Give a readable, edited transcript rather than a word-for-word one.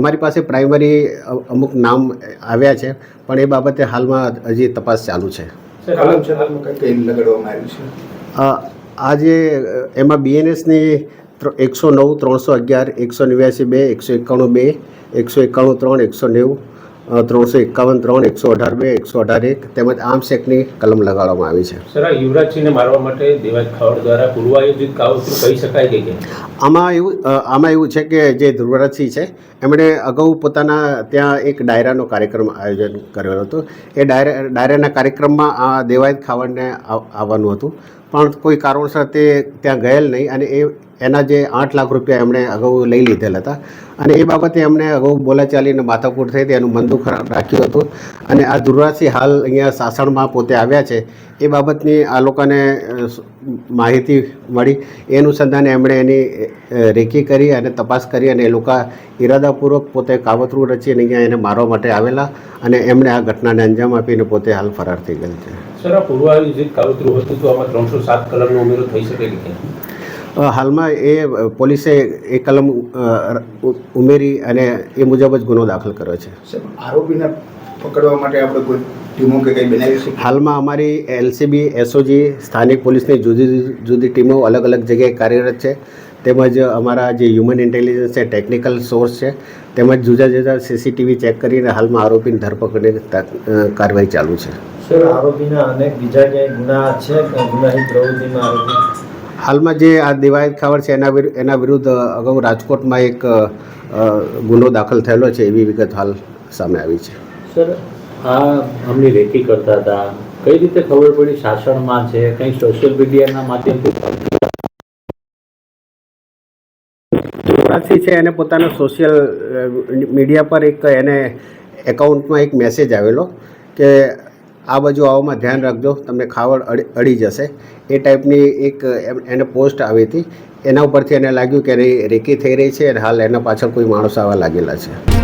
અમારી પાસે પ્રાઇમરી અમુક નામ આવ્યા છે, પણ એ બાબતે હાલમાં હજી તપાસ ચાલુ છે. કલમ છે હાલમાં કઈ લગાડવામાં આવ્યું છે? આ જે એમાં બીએનએસની 109, 311, 189(2), 191(2), 191(3), 190, 351(3), 118(2), 118(1) તેમજ આર્મ્સ એક્ટની કલમ લગાડવામાં આવી છે. સર, આ યુવરાજસિંહને મારવા માટે દેવાજ ખાવડ દ્વારા પૂર્વાયોજિત કાવતરું કહી શકાય કે કેમ? આમાં એવું છે કે જે ધ્રુવરાજસિંહ છે એમણે અગાઉ પોતાના ત્યાં એક ડાયરાનો કાર્યક્રમ આયોજન કરેલો હતો. એ ડાયરાના કાર્યક્રમમાં આ દેવાજ ખાવડને આવવાનું હતું, પણ કોઈ કારણોસર તે ત્યાં ગયેલ નહીં અને એના જે 8 લાખ રૂપિયા એમણે અગાઉ લઈ લીધેલ હતા અને એ બાબતે એમણે અગાઉ બોલાચાલીને માથાકૂટ થઈ હતી, એનું મન દુઃખ રાખ્યું હતું. અને આ ધ્રુવરાજસિંહ હાલ અહીંયા સાસણમાં પોતે આવ્યા છે. એ બાબતની આ લોકોને માહિતી મળી, એ અનુસંધાને એમણે એની રેકી કરી અને તપાસ કરી અને એ લોકો ઈરાદાપૂર્વક પોતે કાવતરું રચી અને અહીંયા એને મારવા માટે આવેલા અને એમણે આ ઘટનાને અંજામ આપીને પોતે હાલ ફરાર થઈ ગયેલ છે. સર, આ પૂર્વાયોજિત કાવતરું હતું તો આમાં 307 કલમનો ઉમેરો થઈ શકે કે કેમ? હાલમાં એ પોલીસે એ કલમ ઉમેરી અને એ મુજબ જ ગુનો દાખલ કર્યો છે. આરોપીને પકડવા માટે આપણે કોઈ ટીમો કે કંઈ બનાવી છે? હાલમાં અમારી એલસીબી, એસઓજી, સ્થાનિક પોલીસની જુદી જુદી ટીમો અલગ અલગ જગ્યાએ કાર્યરત છે. તેમજ અમારા જે હ્યુમન ઇન્ટેલિજન્સ છે, ટેકનિકલ સોર્સ છે, તેમજ જુદા જુદા સીસીટીવી ચેક કરીને હાલમાં આરોપીની ધરપકડની કાર્યવાહી ચાલુ છે. સર, આરોપીના અનેક બીજા ક્યાંય ગુના છે કે ગુનાહિત પ્રવૃત્તિમાં આરોપી? હાલમાં જે આ દેવાજ ખાવડ છે એના વિરુદ્ધ અગાઉ રાજકોટમાં એક ગુનો દાખલ થયેલો છે, એવી વિગત હાલ સામે આવી છે. સર, આ અમને રેકી કરતા હતા, કઈ રીતે ખબર પડી શાસનમાં છે? કંઈ સોશિયલ મીડિયાના માધ્યમથી? ધ્રુવરાજસિંહ છે એને પોતાના સોશિયલ મીડિયા પર એક એને એકાઉન્ટમાં એક મેસેજ આવેલો કે આ બાજુ આવવામાં ધ્યાન રાખજો, તમને ખાવડ અડી જશે, એ ટાઈપની એક એને પોસ્ટ આવી હતી. એના ઉપરથી એને લાગ્યું કે એની રેકી થઈ રહી છે અને હાલ એના પાછળ કોઈ માણસ આવવા લાગેલા છે.